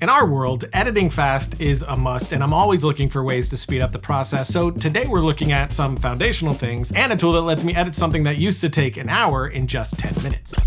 In our world, editing fast is a must, and I'm always looking for ways to speed up the process. So today we're looking at some foundational things and a tool that lets me edit something that used to take an hour in just 10 minutes.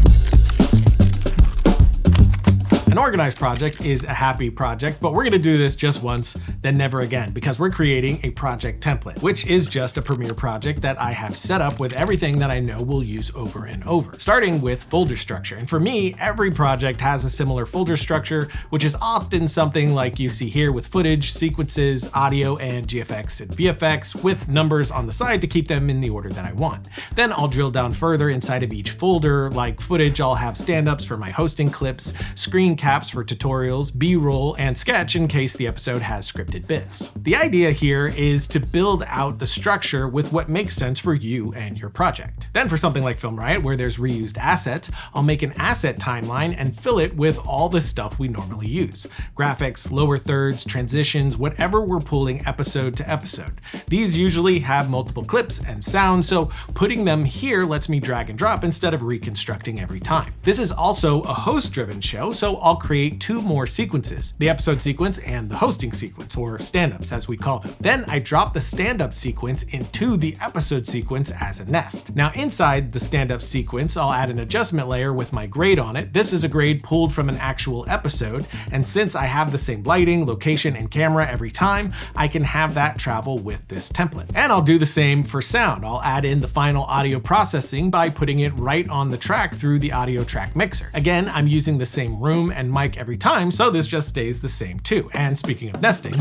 An organized project is a happy project, but we're going to do this just once, then never again, because we're creating a project template, which is just a Premiere project that I have set up with everything that I know we'll use over and over, starting with folder structure. And for me, every project has a similar folder structure, which is often something like you see here with footage, sequences, audio, and GFX and VFX with numbers on the side to keep them in the order that I want. Then I'll drill down further inside of each folder. Like footage, I'll have stand-ups for my hosting clips, screen caps for tutorials, B-roll, and sketch in case the episode has scripted bits. The idea here is to build out the structure with what makes sense for you and your project. Then for something like Film Riot, where there's reused assets, I'll make an asset timeline and fill it with all the stuff we normally use. Graphics, lower thirds, transitions, whatever we're pulling episode to episode. These usually have multiple clips and sound, so putting them here lets me drag and drop instead of reconstructing every time. This is also a host-driven show, so I'll create two more sequences, the episode sequence and the hosting sequence, or stand-ups as we call them. Then I drop the stand-up sequence into the episode sequence as a nest. Now inside the stand-up sequence, I'll add an adjustment layer with my grade on it. This is a grade pulled from an actual episode, and since I have the same lighting, location, and camera every time, I can have that travel with this template. And I'll do the same for sound. I'll add in the final audio processing by putting it right on the track through the audio track mixer. Again, I'm using the same room and mic every time, so this just stays the same too. And speaking of nesting,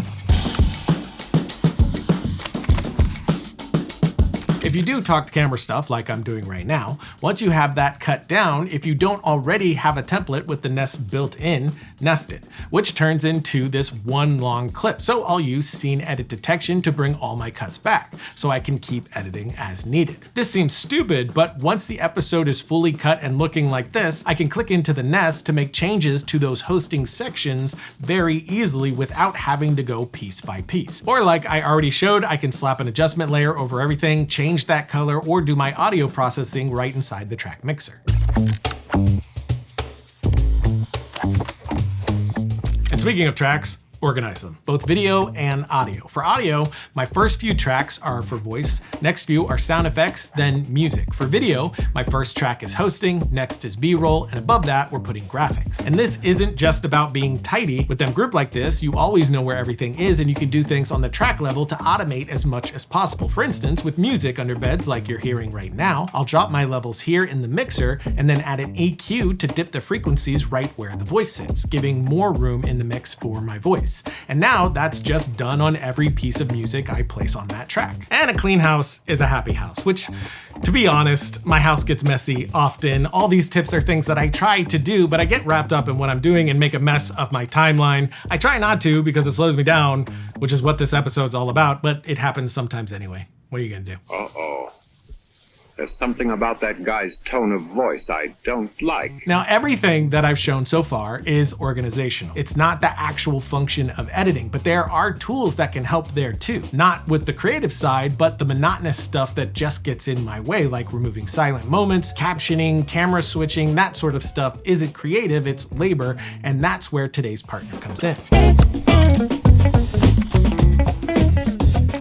if you do talk to camera stuff like I'm doing right now, once you have that cut down, if you don't already have a template with the nest built in, nest it, which turns into this one long clip. So I'll use scene edit detection to bring all my cuts back so I can keep editing as needed. This seems stupid, but once the episode is fully cut and looking like this, I can click into the nest to make changes to those hosting sections very easily without having to go piece by piece. Or like I already showed, I can slap an adjustment layer over everything, change that color, or do my audio processing right inside the track mixer. And speaking of tracks, organize them, both video and audio. For audio, my first few tracks are for voice, next few are sound effects, then music. For video, my first track is hosting, next is B-roll, and above that, we're putting graphics. And this isn't just about being tidy. With them grouped like this, you always know where everything is, and you can do things on the track level to automate as much as possible. For instance, with music under beds like you're hearing right now, I'll drop my levels here in the mixer and then add an EQ to dip the frequencies right where the voice sits, giving more room in the mix for my voice. And now that's just done on every piece of music I place on that track. And a clean house is a happy house, which, to be honest, my house gets messy often. All these tips are things that I try to do, but I get wrapped up in what I'm doing and make a mess of my timeline. I try not to because it slows me down, which is what this episode's all about, but it happens sometimes anyway. What are you gonna do? Uh-oh. There's something about that guy's tone of voice I don't like. Now, everything that I've shown so far is organizational. It's not the actual function of editing, but there are tools that can help there too. Not with the creative side, but the monotonous stuff that just gets in my way, like removing silent moments, captioning, camera switching, that sort of stuff isn't creative, it's labor, and that's where today's partner comes in.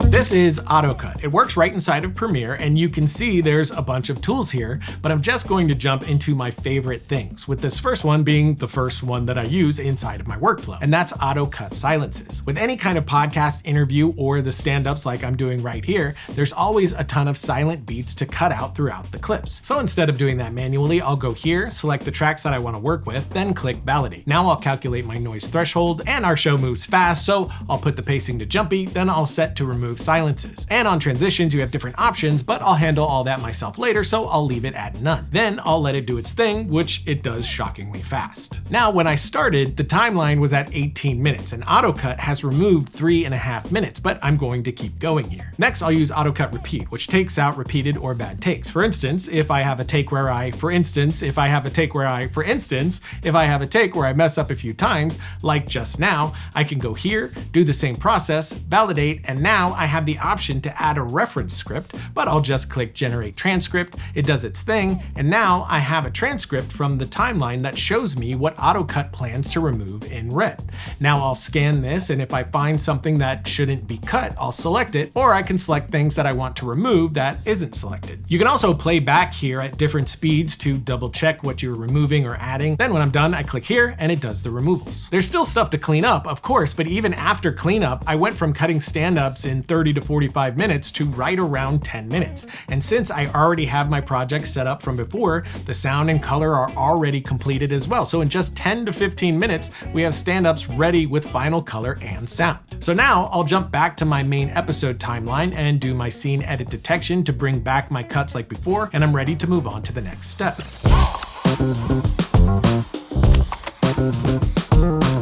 This is Autocut. It works right inside of Premiere, and you can see there's a bunch of tools here, but I'm just going to jump into my favorite things, with this first one being the first one that I use inside of my workflow, and that's Autocut Silences. With any kind of podcast interview or the stand-ups like I'm doing right here, there's always a ton of silent beats to cut out throughout the clips. So instead of doing that manually, I'll go here, select the tracks that I want to work with, then click Validate. Now I'll calculate my noise threshold, and our show moves fast, so I'll put the pacing to jumpy, then I'll set to remove silences. And on transitions, you have different options, but I'll handle all that myself later, so I'll leave it at none. Then I'll let it do its thing, which it does shockingly fast. Now, when I started, the timeline was at 18 minutes, and AutoCut has removed 3.5 minutes, but I'm going to keep going here. Next, I'll use AutoCut Repeat, which takes out repeated or bad takes. For instance, if I have a take where I mess up a few times, like just now, I can go here, do the same process, validate, and now I have the option to add a reference script, but I'll just click generate transcript. It does its thing, and now I have a transcript from the timeline that shows me what Autocut plans to remove in red. Now I'll scan this, and if I find something that shouldn't be cut, I'll select it, or I can select things that I want to remove that isn't selected. You can also play back here at different speeds to double check what you're removing or adding. Then when I'm done, I click here and it does the removals. There's still stuff to clean up, of course, but even after cleanup, I went from cutting stand-ups in 30 to 45 minutes to right around 10 minutes. And since I already have my project set up from before, the sound and color are already completed as well. So in just 10 to 15 minutes, we have stand-ups ready with final color and sound. So now I'll jump back to my main episode timeline and do my scene edit detection to bring back my cuts like before, and I'm ready to move on to the next step.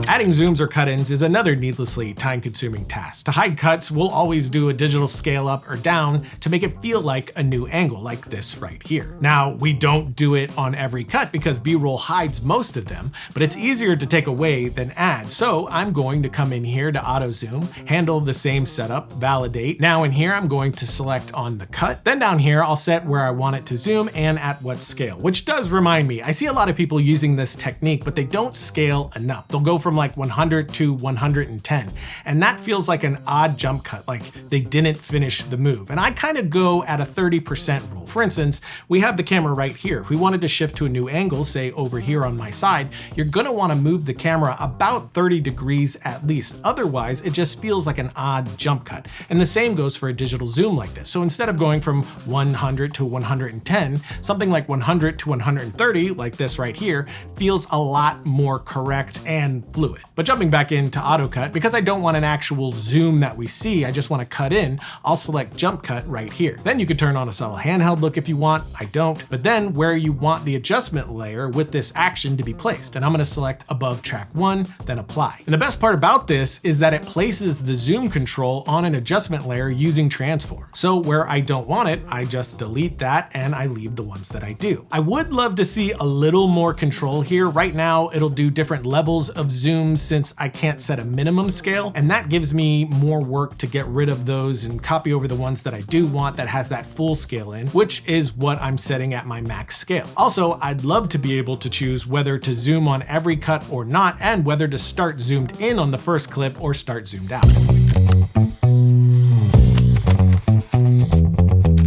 Adding zooms or cut-ins is another needlessly time-consuming task. To hide cuts, we'll always do a digital scale up or down to make it feel like a new angle, like this right here. Now, we don't do it on every cut because B-roll hides most of them, but it's easier to take away than add. So I'm going to come in here to AutoZoom, handle the same setup, validate. Now in here, I'm going to select on the cut. Then down here, I'll set where I want it to zoom and at what scale, which does remind me, I see a lot of people using this technique, but they don't scale enough. They'll go from like 100 to 110. And that feels like an odd jump cut, like they didn't finish the move. And I kind of go at a 30% rule. For instance, we have the camera right here. If we wanted to shift to a new angle, say over here on my side, you're gonna wanna move the camera about 30 degrees at least. Otherwise, it just feels like an odd jump cut. And the same goes for a digital zoom like this. So instead of going from 100 to 110, something like 100 to 130, like this right here, feels a lot more correct and fluid. But jumping back into Autocut, because I don't want an actual zoom that we see, I just want to cut in, I'll select jump cut right here. Then you can turn on a subtle handheld look if you want, I don't, but then where you want the adjustment layer with this action to be placed. And I'm going to select above track 1, then apply. And the best part about this is that it places the zoom control on an adjustment layer using transform. So where I don't want it, I just delete that and I leave the ones that I do. I would love to see a little more control here. Right now, it'll do different levels of zoom since I can't set a minimum scale, and that gives me more work to get rid of those and copy over the ones that I do want that has that full scale in, which is what I'm setting at my max scale. Also, I'd love to be able to choose whether to zoom on every cut or not, and whether to start zoomed in on the first clip or start zoomed out.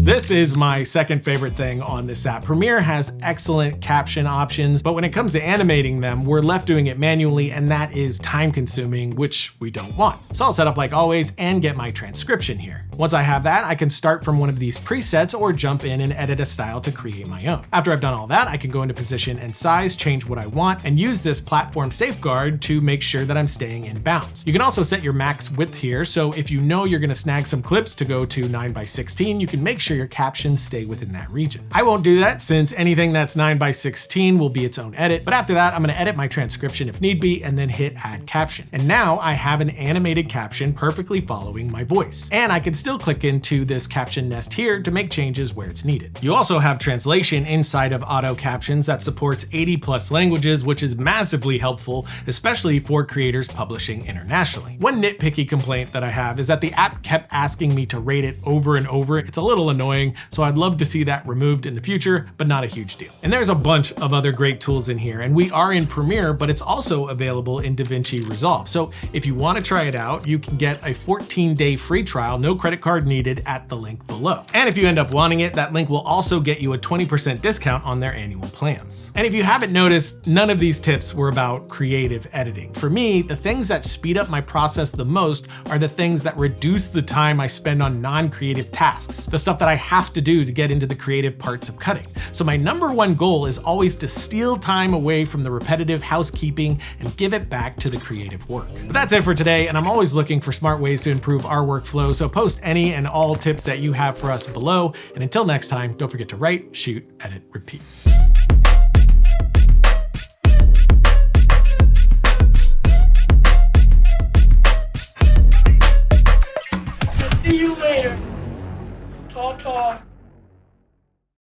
This is my second favorite thing on this app. Premiere has excellent caption options, but when it comes to animating them, we're left doing it manually, and that is time consuming, which we don't want. So I'll set up like always and get my transcription here. Once I have that, I can start from one of these presets or jump in and edit a style to create my own. After I've done all that, I can go into position and size, change what I want, and use this platform safeguard to make sure that I'm staying in bounds. You can also set your max width here, so if you know you're gonna snag some clips to go to 9:16, you can make sure your captions stay within that region. I won't do that since anything that's 9:16 will be its own edit, but after that, I'm gonna edit my transcription if need be and then hit add caption. And now I have an animated caption perfectly following my voice. And I can still click into this caption nest here to make changes where it's needed. You also have translation inside of AutoCaptions that supports 80+ languages, which is massively helpful, especially for creators publishing internationally. One nitpicky complaint that I have is that the app kept asking me to rate it over and over. It's a little annoying, so I'd love to see that removed in the future, but not a huge deal. And there's a bunch of other great tools in here, and we are in Premiere, but it's also available in DaVinci Resolve. So if you want to try it out, you can get a 14-day free trial, no credit card needed, at the link below. And if you end up wanting it, that link will also get you a 20% discount on their annual plans. And if you haven't noticed, none of these tips were about creative editing. For me, the things that speed up my process the most are the things that reduce the time I spend on non-creative tasks, the stuff that I have to do to get into the creative parts of cutting. So my #1 goal is always to steal time away from the repetitive housekeeping and give it back to the creative work. But that's it for today, and I'm always looking for smart ways to improve our workflow, so post any and all tips that you have for us below. And until next time, don't forget to write, shoot, edit, repeat.